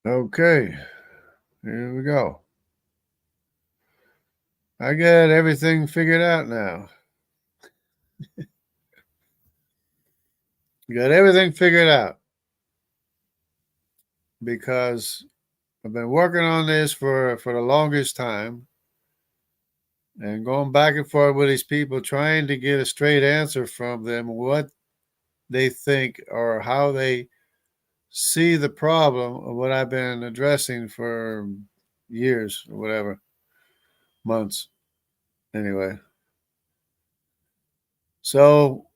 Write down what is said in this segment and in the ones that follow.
Okay, here we go. I got everything figured out now. Got everything figured out because I've been working on this for the longest time and going back and forth with these people trying to get a straight answer from them what they think or how they see the problem of what I've been addressing for years or whatever, months anyway. So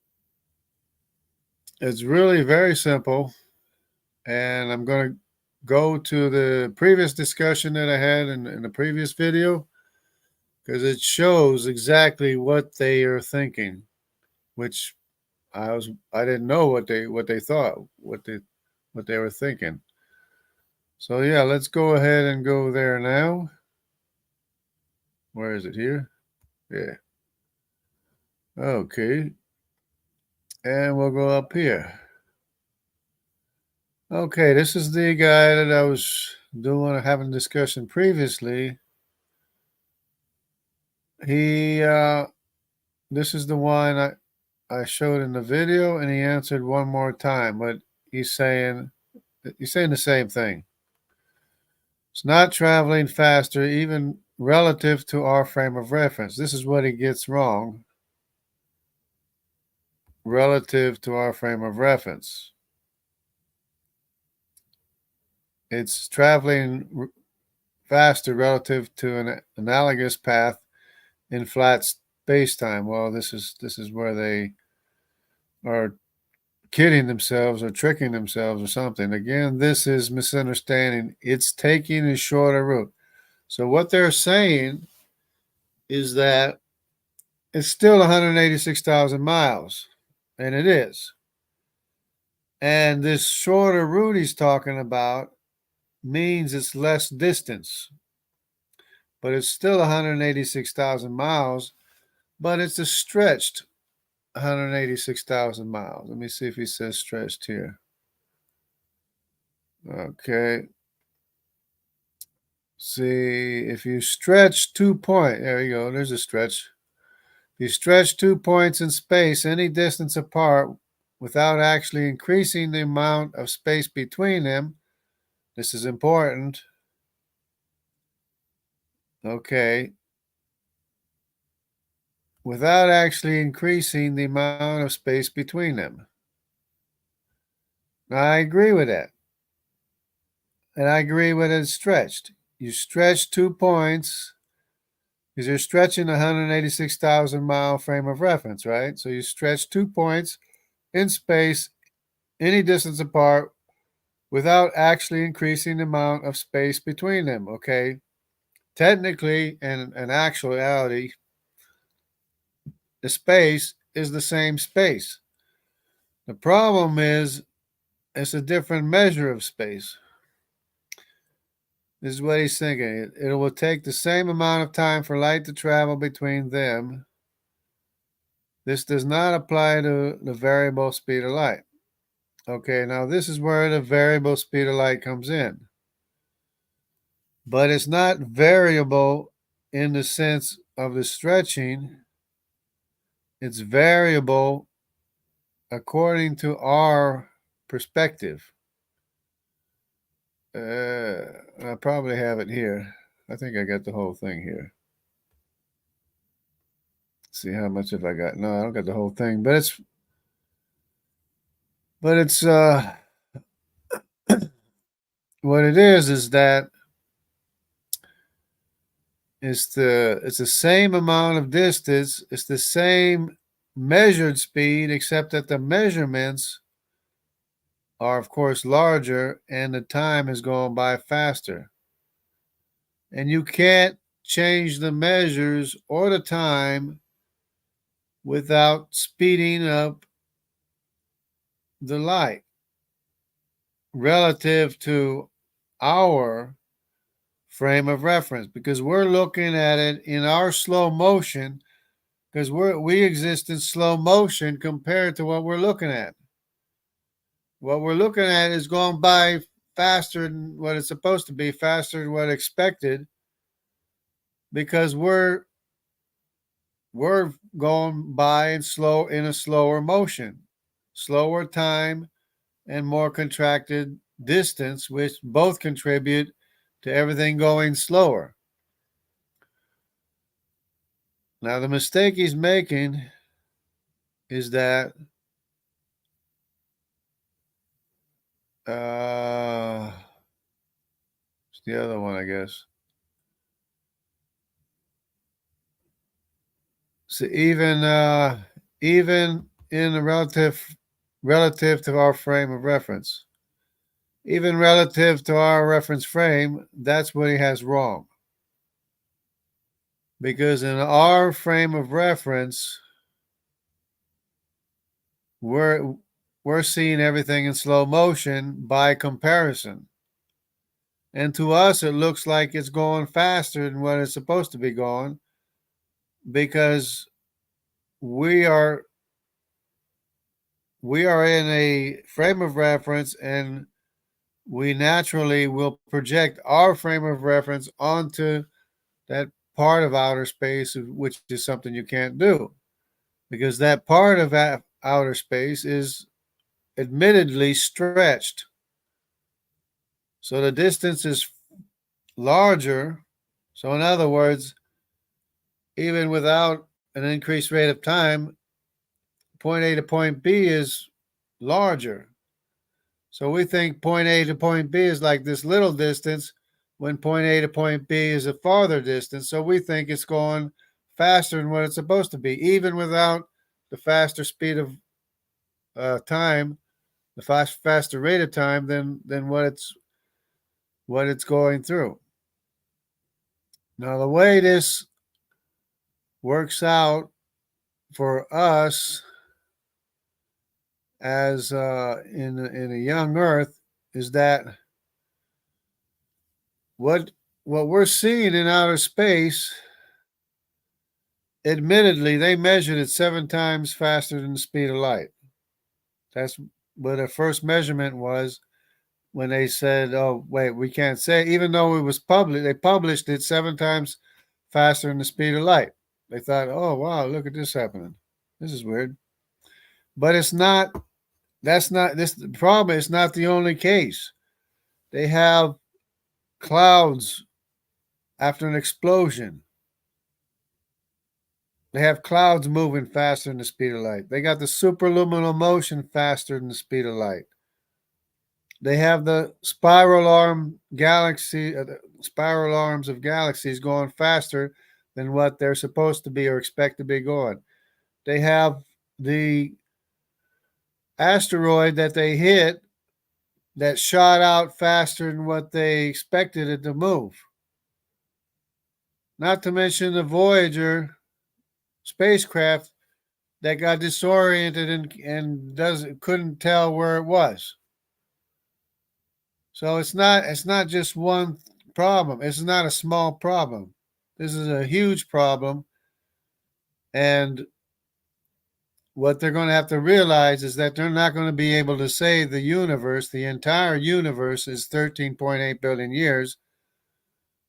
it's really very simple, and I'm going to go to the previous discussion that I had in the previous video because it shows exactly what they are thinking, which I didn't know what they thought, what they were thinking. So yeah, let's go ahead and go there now. Where is it here? Yeah. Okay. And we'll go up here. Okay, this is the guy that I was having a discussion previously. He this is the one I showed in the video, and he answered one more time, but he's saying the same thing. It's not traveling faster, even relative to our frame of reference. This is what he gets wrong. Relative to our frame of reference. It's traveling faster relative to an analogous path in flat space-time. Well, this is where they are kidding themselves or tricking themselves or something. Again, this is misunderstanding. It's taking a shorter route. So what they're saying is that it's still 186,000 miles, and it is. And this shorter route he's talking about means it's less distance, but it's still 186,000 miles, but it's a stretched 186,000 miles. Let me see if he says stretched here. Okay. See, if you stretch 2 points, there you go, there's a stretch. If you stretch 2 points in space any distance apart without actually increasing the amount of space between them, this is important. Okay. Without actually increasing the amount of space between them. Now, I agree with that. And I agree with it stretched. You stretch 2 points because you're stretching a 186,000 mile frame of reference, right? So you stretch 2 points in space any distance apart without actually increasing the amount of space between them, okay? Technically, and in actuality, the space is the same space. The problem is it's a different measure of space. This is what he's thinking. It will take the same amount of time for light to travel between them. This does not apply to the variable speed of light. Okay, now this is where the variable speed of light comes in. But it's not variable in the sense of the stretching. It's variable according to our perspective. I probably have it here. I think I got the whole thing here. Let's see how much have I got? No, I don't got the whole thing, but it's what it is that it's the same amount of distance, it's the same measured speed, except that the measurements are of course larger and the time is going by faster. And you can't change the measures or the time without speeding up the light relative to our frame of reference, because we're looking at it in our slow motion, because we exist in slow motion compared to what we're looking at. What we're looking at is going by faster than what it's supposed to be, faster than what expected, because we're going by in a slower motion, slower time, and more contracted distance, which both contribute to everything going slower. Now, the mistake he's making is that it's the other one, I guess. So even in the relative to our frame of reference, even relative to our reference frame, that's what he has wrong. Because in our frame of reference, we're we're seeing everything in slow motion by comparison. And to us, it looks like it's going faster than what it's supposed to be going because we are we are in a frame of reference and we naturally will project our frame of reference onto that part of outer space, which is something you can't do because that part of outer space is admittedly stretched. So the distance is larger. So, in other words, even without an increased rate of time, point A to point B is larger. So we think point A to point B is like this little distance when point A to point B is a farther distance. So we think it's going faster than what it's supposed to be, even without the faster speed of time, the faster rate of time than what it's going through. Now the way this works out for us as in a young Earth is that what what we're seeing in outer space, admittedly, they measured it 7 times faster than the speed of light. That's what their first measurement was when they said, "Oh, wait, we can't say." Even though it was published, they published it 7 times faster than the speed of light. They thought, "Oh, wow, look at this happening. This is weird." But it's not. That's not this. The problem is not the only case. They have clouds after an explosion. They have clouds moving faster than the speed of light. They got the superluminal motion faster than the speed of light. They have the spiral arms of galaxies going faster than what they're supposed to be or expect to be going. They have the asteroid that they hit that shot out faster than what they expected it to move. Not to mention the Voyager spacecraft that got disoriented and couldn't tell where it was. So it's not just one problem. It's not a small problem. This is a huge problem, and what they're going to have to realize is that they're not going to be able to say the entire universe is 13.8 billion years,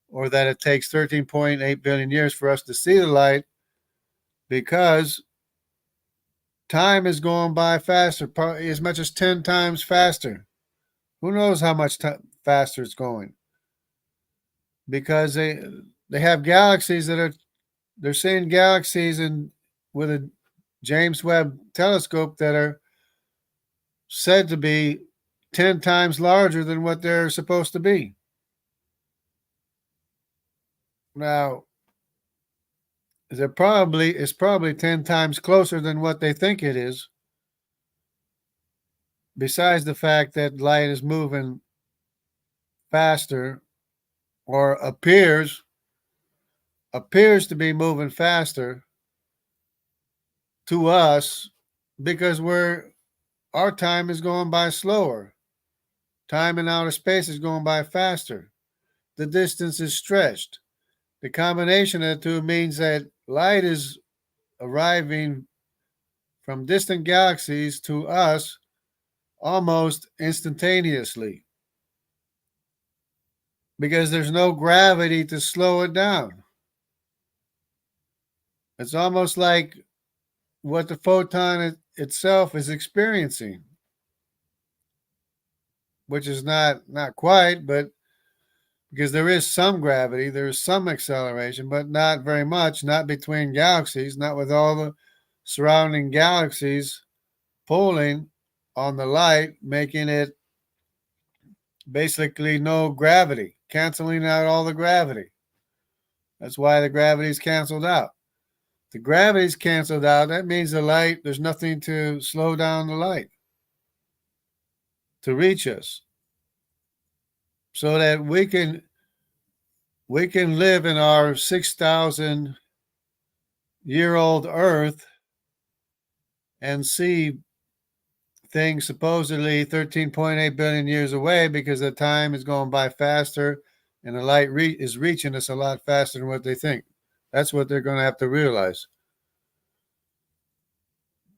or that it takes 13.8 billion years for us to see the light, because time is going by faster, as much as 10 times faster. Who knows how much faster it's going? Because they have galaxies they're seeing galaxies with a James Webb telescope that are said to be 10 times larger than what they're supposed to be. Now, it's probably 10 times closer than what they think it is. Besides the fact that light is moving faster, or appears to be moving faster to us, because our time is going by slower. Time in outer space is going by faster. The distance is stretched. The combination of the two means that light is arriving from distant galaxies to us almost instantaneously. because there's no gravity to slow it down. It's almost like what the photon itself is experiencing, which is not quite, but because there is some gravity, there is some acceleration, but not very much, not between galaxies, not with all the surrounding galaxies pulling on the light, making it basically no gravity, canceling out all the gravity. That's why the gravity is canceled out. The gravity is canceled out. That means the light, there's nothing to slow down the light to reach us so that we can live in our 6,000-year-old Earth and see things supposedly 13.8 billion years away because the time is going by faster and the light is reaching us a lot faster than what they think. That's what they're going to have to realize.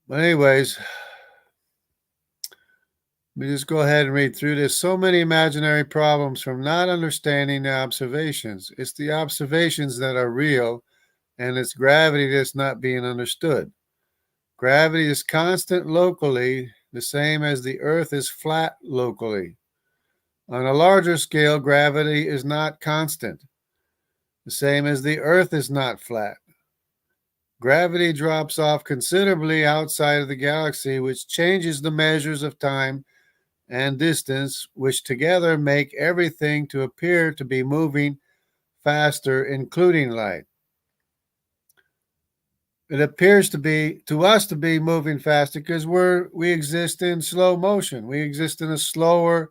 But anyways, let me just go ahead and read through this. So many imaginary problems from not understanding the observations. It's the observations that are real, and it's gravity that's not being understood. Gravity is constant locally, the same as the Earth is flat locally. On a larger scale, gravity is not constant, the same as the Earth is not flat. Gravity drops off considerably outside of the galaxy, which changes the measures of time and distance, which together make everything to appear to be moving faster, including light. It appears to us to be moving faster because we exist in slow motion. We exist in a slower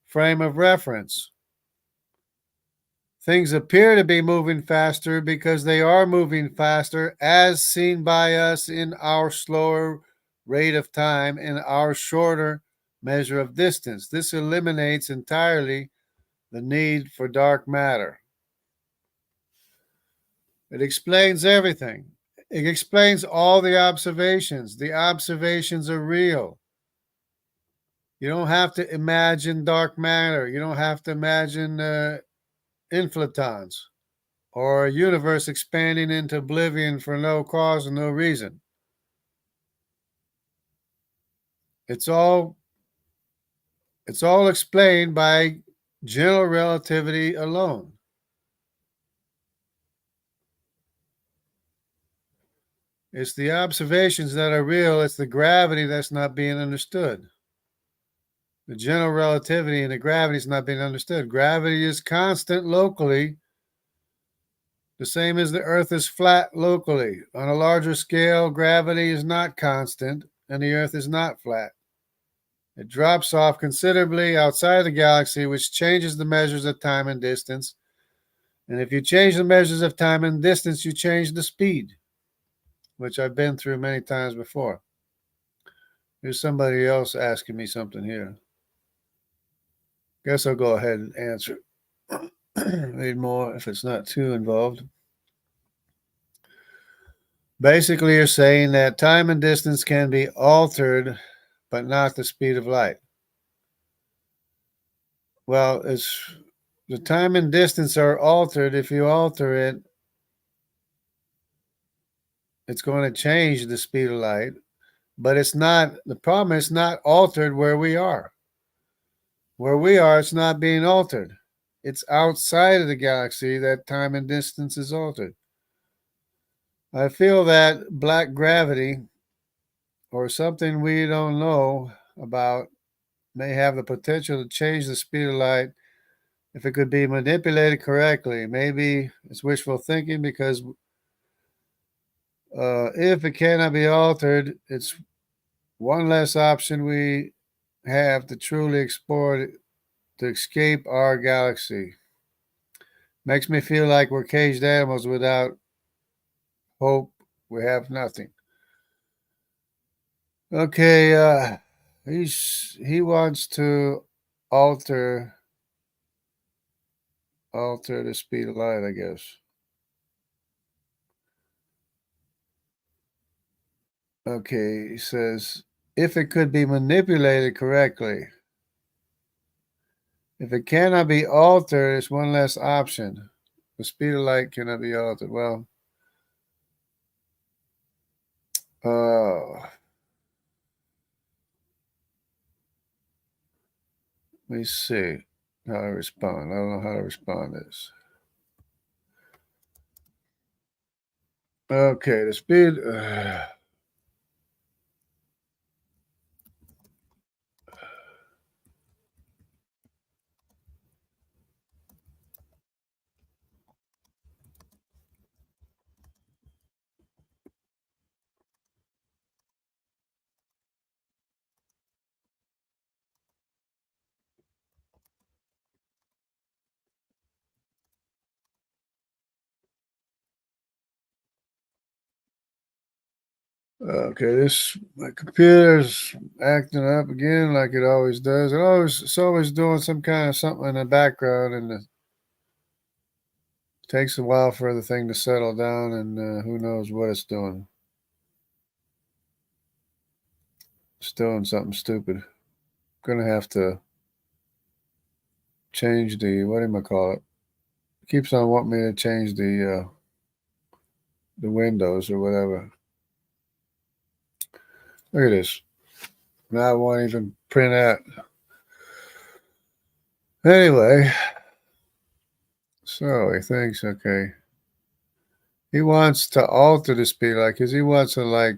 frame of reference. Things appear to be moving faster because they are moving faster as seen by us in our slower rate of time and our shorter measure of distance. This eliminates entirely the need for dark matter. It explains everything. It explains all the observations. The observations are real. You don't have to imagine dark matter. You don't have to imagine inflatons or a universe expanding into oblivion for no cause and no reason. It's all explained by general relativity alone. It's the observations that are real. It's the gravity that's not being understood. The general relativity and the gravity is not being understood. Gravity is constant locally, the same as the Earth is flat locally. On a larger scale, gravity is not constant and the Earth is not flat. It drops off considerably outside the galaxy, which changes the measures of time and distance. And if you change the measures of time and distance, you change the speed, which I've been through many times before. There's somebody else asking me something here. Guess I'll go ahead and answer. Read more if it's not too involved. Basically, you're saying that time and distance can be altered, but not the speed of light. Well, it's the time and distance are altered. If you alter it, it's going to change the speed of light, but it's not, the problem is not altered where we are. Where we are, it's not being altered. It's outside of the galaxy that time and distance is altered. I feel that black gravity or something we don't know about may have the potential to change the speed of light if it could be manipulated correctly. Maybe it's wishful thinking because if it cannot be altered, it's one less option we have to truly explore to escape our galaxy. Makes me feel like we're caged animals without hope. We have nothing. Okay, he wants to alter the speed of light, I guess. Okay, he says if it could be manipulated correctly. If it cannot be altered, it's one less option. The speed of light cannot be altered. Well, let me see how to respond. I don't know how to respond to this. Okay, the speed. Okay, this my computer's acting up again like it always does. It's always doing some kind of something in the background, and it takes a while for the thing to settle down, and who knows what it's doing. It's doing something stupid. Gonna have to change the what do I call it? It keeps on wanting me to change the windows or whatever. Look at this. Now I won't even print out. Anyway, so he thinks, okay. He wants to alter the speed, like, cause he wants to like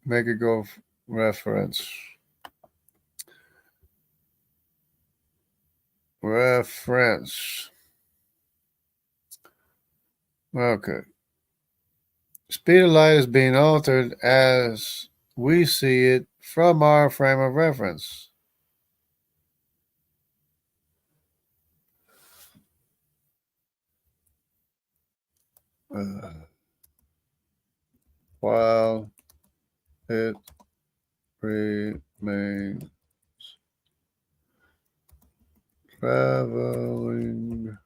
make it go reference. Reference. Okay. Speed of light is being altered as we see it from our frame of reference. While it remains traveling,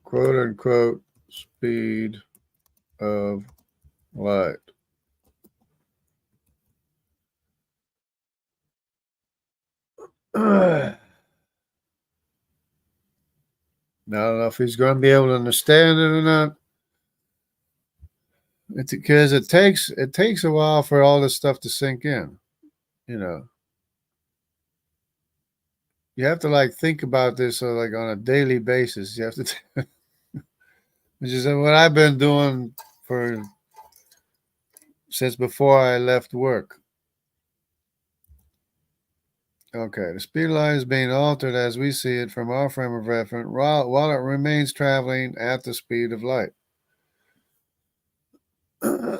quote unquote, speed of light. Now, I don't know if he's going to be able to understand it or not. It's because it takes a while for all this stuff to sink in. You know, you have to like think about this like on a daily basis. You have to, which is what I've been doing for since before I left work. Okay, the speed line is being altered as we see it from our frame of reference while it remains traveling at the speed of light. uh,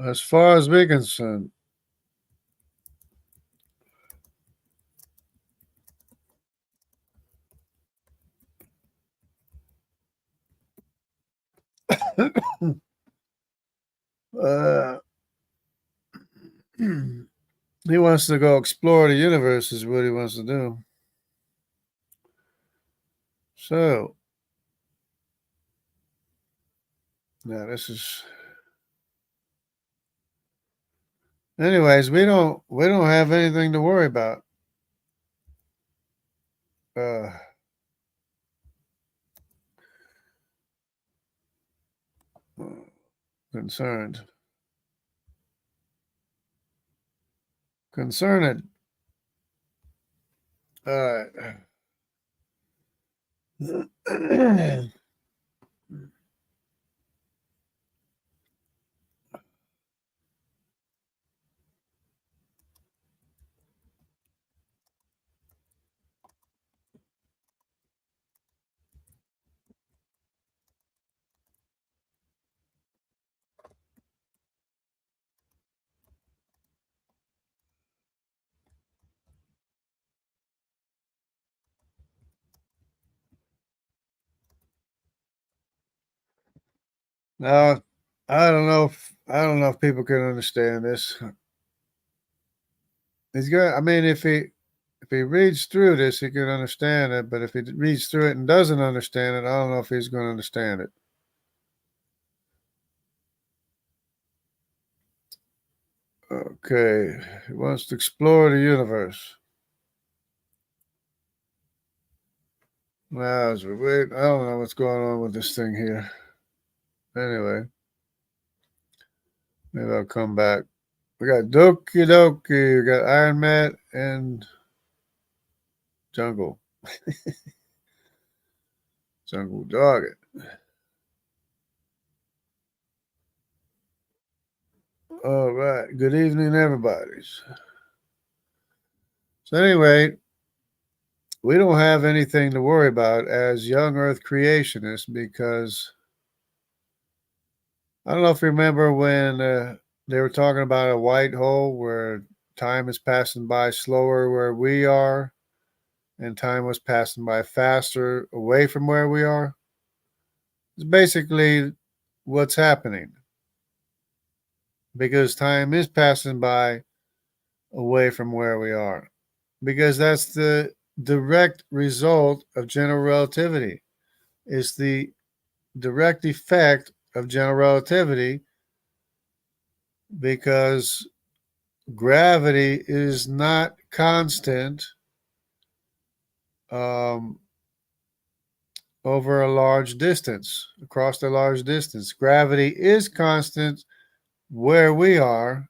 as far as we're concerned, uh, he wants to go explore the universe, is what he wants to do. So, now this is. Anyways, we don't have anything to worry about. Uh, concerned. Concerned. All right. Now, I don't know if people can understand this. He's good. I mean, if he reads through this, he can understand it. But if he reads through it and doesn't understand it, I don't know if he's going to understand it. Okay, he wants to explore the universe. Now, as we wait, I don't know what's going on with this thing here. Anyway, maybe I'll come back. We got Doki Doki, we got Iron Man and Jungle. Jungle Dog it. All right. Good evening, everybody. So anyway, we don't have anything to worry about as young Earth creationists because I don't know if you remember when they were talking about a white hole where time is passing by slower where we are and time was passing by faster away from where we are. It's basically what's happening because time is passing by away from where we are because that's the direct result of general relativity. Is the direct effect of general relativity because gravity is not constant um, over a large distance, across a large distance. Gravity is constant where we are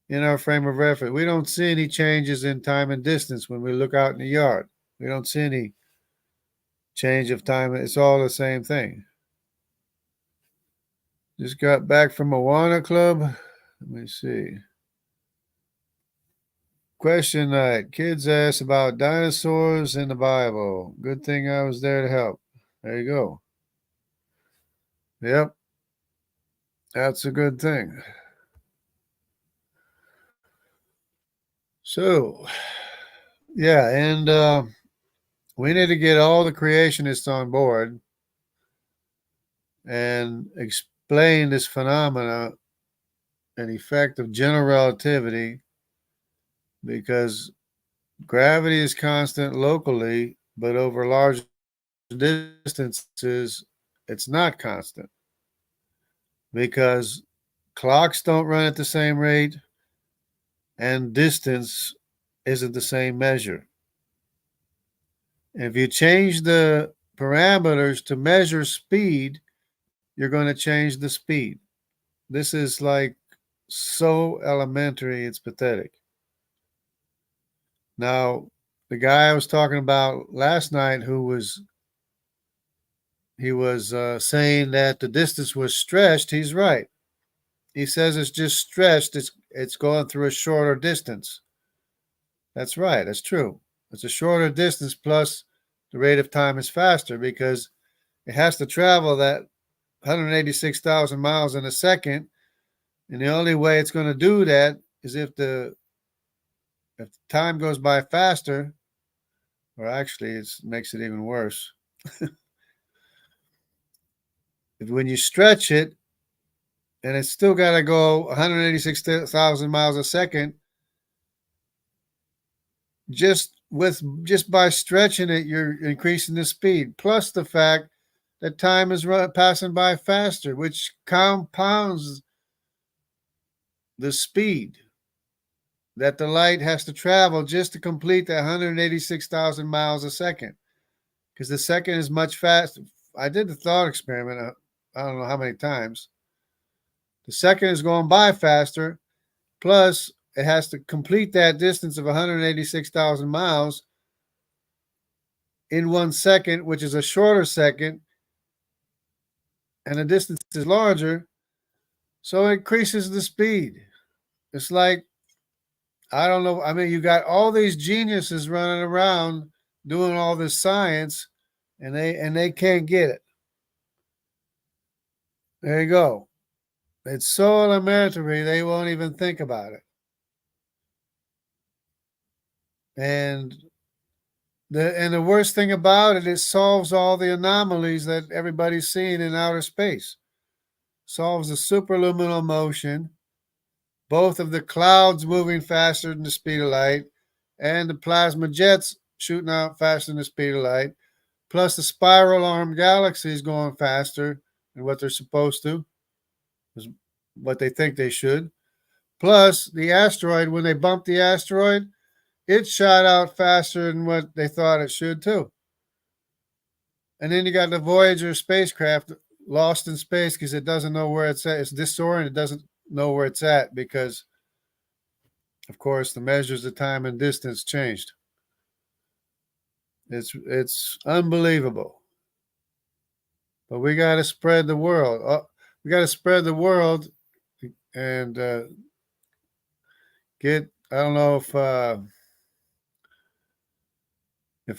in our frame of reference. We don't see any changes in time and distance when we look out in the yard. We don't see any change of time. It's all the same thing. Just got back from Awana Club. Let me see. Question night. Kids ask about dinosaurs in the Bible. Good thing I was there to help. There you go. Yep, that's a good thing. So, yeah, and we need to get all the creationists on board and explain this phenomena and effect of general relativity because gravity is constant locally, but over large distances, it's not constant because clocks don't run at the same rate and distance isn't the same measure. If you change the parameters to measure speed, you're going to change the speed. This is like so elementary, it's pathetic. Now, the guy I was talking about last night who was he was saying that the distance was stretched, he's right. He says it's just stretched, it's going through a shorter distance. That's right, that's true. It's a shorter distance plus the rate of time is faster because it has to travel that 186,000 miles in a second. And the only way it's going to do that is if time goes by faster, or actually it makes it even worse. When you stretch it and it's still got to go 186,000 miles a second, just by stretching it, you're increasing the speed. Plus the fact that time is passing by faster, which compounds the speed that the light has to travel just to complete that 186,000 miles a second. Because the second is much faster. I did the thought experiment, I don't know how many times. The second is going by faster, plus it has to complete that distance of 186,000 miles in 1 second, which is a shorter second, and the distance is larger, so it increases the speed. It's like, I don't know. I mean, you got all these geniuses running around doing all this science, and they can't get it. There you go. It's so elementary they won't even think about it. And the worst thing about it, it solves all the anomalies that everybody's seeing in outer space. solves the superluminal motion, both of the clouds moving faster than the speed of light, and the plasma jets shooting out faster than the speed of light, plus the spiral arm galaxies going faster than what they're supposed to, is what they think they should. Plus the asteroid, when they bumped the asteroid, it shot out faster than what they thought it should too. And then you got the Voyager spacecraft lost in space because it doesn't know where it's at. It's disoriented. It doesn't know where it's at because, of course, the measures of time and distance changed. It's unbelievable. But we got to spread the world. We got to spread the world and get. I don't know if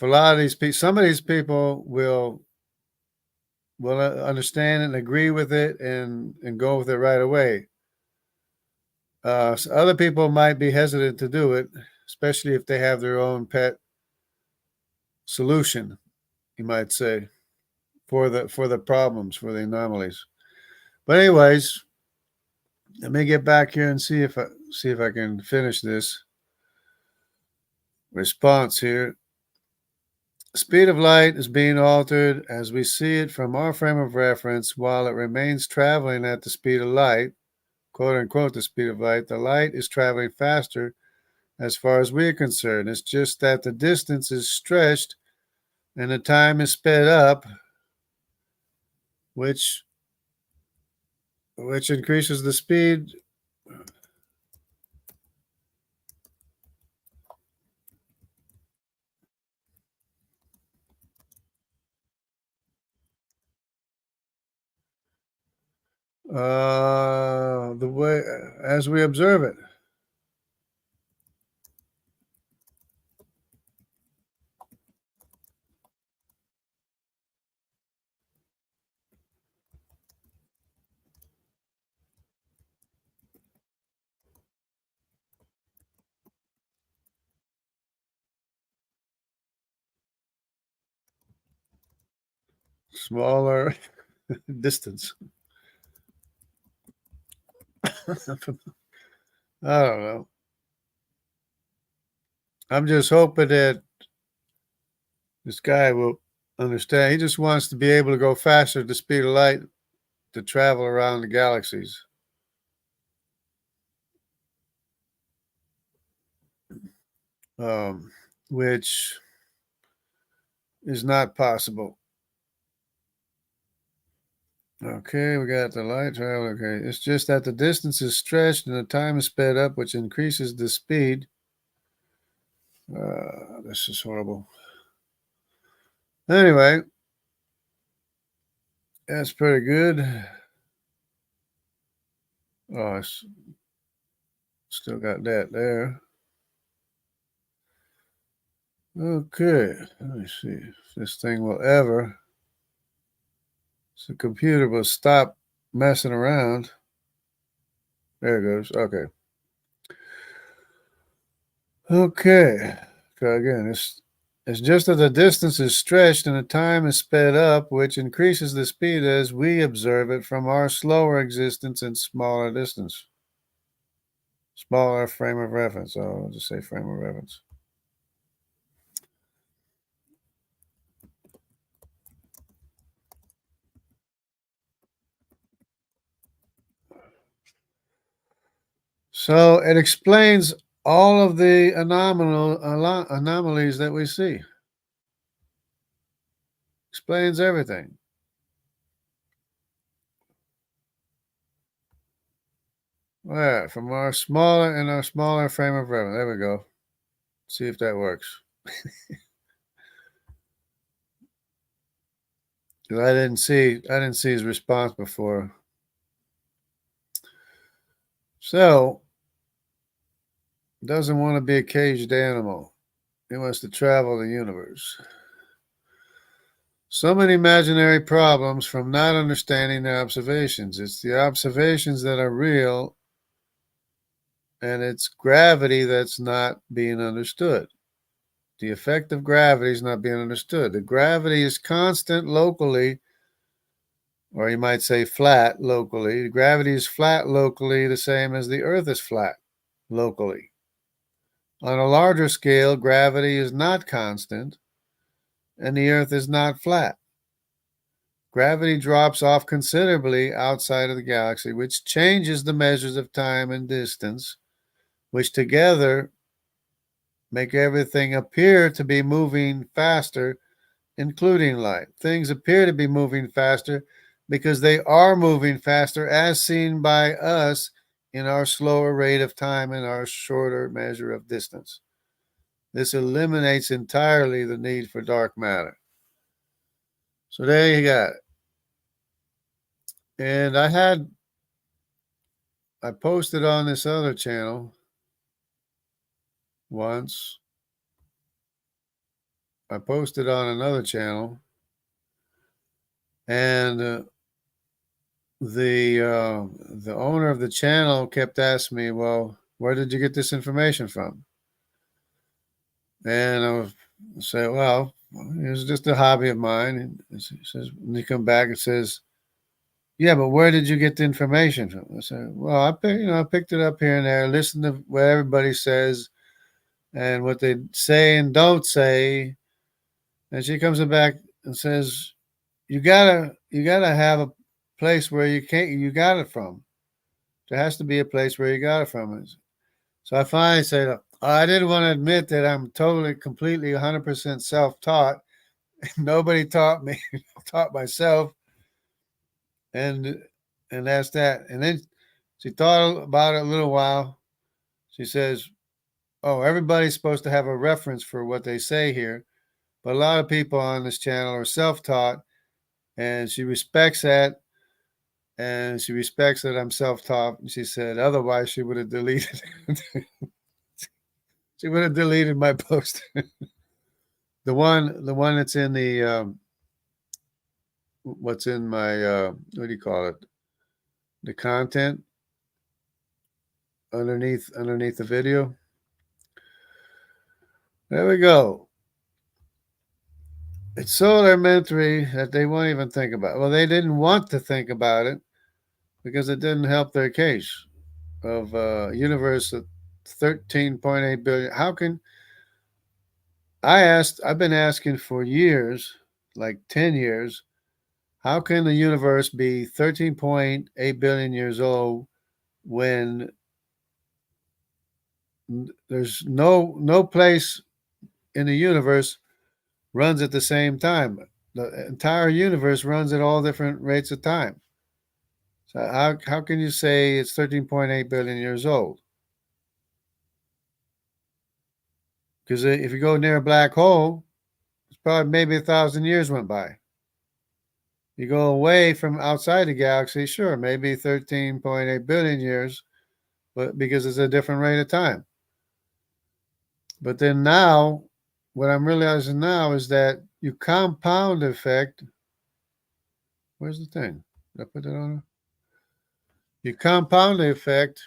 a lot of these people, some of these people will understand and agree with it and go with it right away. So other people might be hesitant to do it, especially if they have their own pet solution, you might say, for the problems, for the anomalies. But anyways, let me get back here and see if I can finish this response here. Speed of light is being altered as we see it from our frame of reference while it remains traveling at the speed of light, quote unquote, the speed of light. The light is traveling faster as far as we are concerned. It's just that the distance is stretched and the time is sped up, which increases the speed. The way as we observe it. Smaller distance. I don't know. I'm just hoping that this guy will understand. He just wants to be able to go faster at the speed of light to travel around the galaxies. Which is not possible. Okay, we got the light travel. Okay, it's just that the distance is stretched and the time is sped up, which increases the speed. This is horrible. Anyway, that's pretty good. Oh, it's still got that there. Okay, let me see if this thing will ever. So the computer will stop messing around. There it goes. Okay. Okay. So again, it's just that the distance is stretched and the time is sped up, which increases the speed as we observe it from our slower existence in smaller distance. Smaller frame of reference. Oh, I'll just say frame of reference. So it explains all of the anomalies that we see. Explains everything. Right, from our smaller frame of reference. There we go. See if that works. Because I didn't see his response before. So doesn't want to be a caged animal. He wants to travel the universe. So many imaginary problems from not understanding the observations. It's the observations that are real, and it's gravity that's not being understood. The effect of gravity is not being understood. The gravity is constant locally or you might say flat locally. Gravity is flat locally, the same as the Earth is flat locally. On a larger scale, gravity is not constant, and the Earth is not flat. Gravity drops off considerably outside of the galaxy, which changes the measures of time and distance, which together make everything appear to be moving faster, including light. Things appear to be moving faster because they are moving faster as seen by us in our slower rate of time and our shorter measure of distance. This eliminates entirely the need for dark matter. So there you got it. And I posted on this other channel once. I posted on another channel, and the owner of the channel kept asking me, "Well, where did you get this information from?" And I was say, "Well, it was just a hobby of mine." And he says, when you come back, it says, "Yeah, but where did you get the information from?" I said, "Well, I picked it up here and there, listened to what everybody says and what they say and don't say." And she comes back and says, you gotta have a place where you got it from. There has to be a place where you got it from." So I finally said, I didn't want to admit that I'm totally, completely, 100% self-taught. Nobody taught me. I taught myself, and that's that. And then she thought about it a little while. She says, "Oh, everybody's supposed to have a reference for what they say here, but a lot of people on this channel are self-taught, and she respects that." And she respects that I'm self-taught. She said, otherwise she would have deleted. She would have deleted my post. The one that's in the what's in my what do you call it? The content underneath the video. There we go. It's so elementary that they won't even think about it. Well, they didn't want to think about it because it didn't help their case of universe of 13.8 billion. How can I've been asking for years, like 10 years, how can the universe be 13.8 billion years old when there's no place in the universe runs at the same time? The entire universe runs at all different rates of time. So how can you say it's 13.8 billion years old? Because if you go near a black hole, it's probably maybe 1,000 years went by. You go away from outside the galaxy, sure, maybe 13.8 billion years, but because it's a different rate of time. But then now, what I'm realizing now is that you compound effect. Where's the thing? Did I put that on? You compound the effect.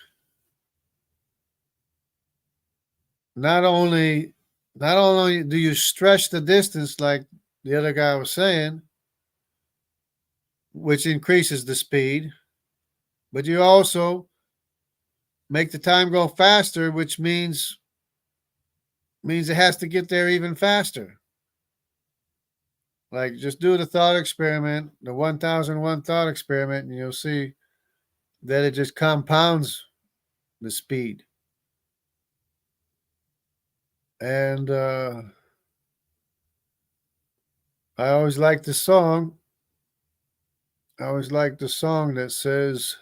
Not only do you stretch the distance like the other guy was saying, which increases the speed, but you also make the time go faster, which means it has to get there even faster. Like, just do the thought experiment, the 1001 thought experiment, and you'll see that it just compounds the speed. And I always like the song. I always like the song that says,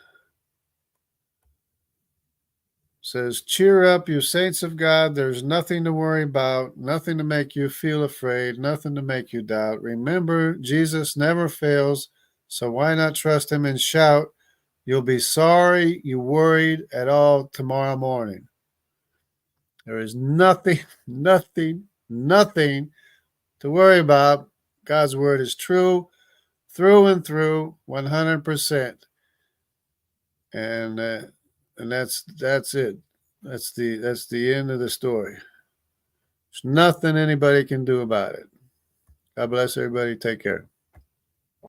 "Cheer up, you saints of God. There's nothing to worry about, nothing to make you feel afraid, nothing to make you doubt. Remember, Jesus never fails, so why not trust him and shout? You'll be sorry you worried at all tomorrow morning." There is nothing, nothing to worry about. God's word is true, through and through, 100%. And that's it. That's the end of the story. There's nothing anybody can do about it. God bless everybody. Take care.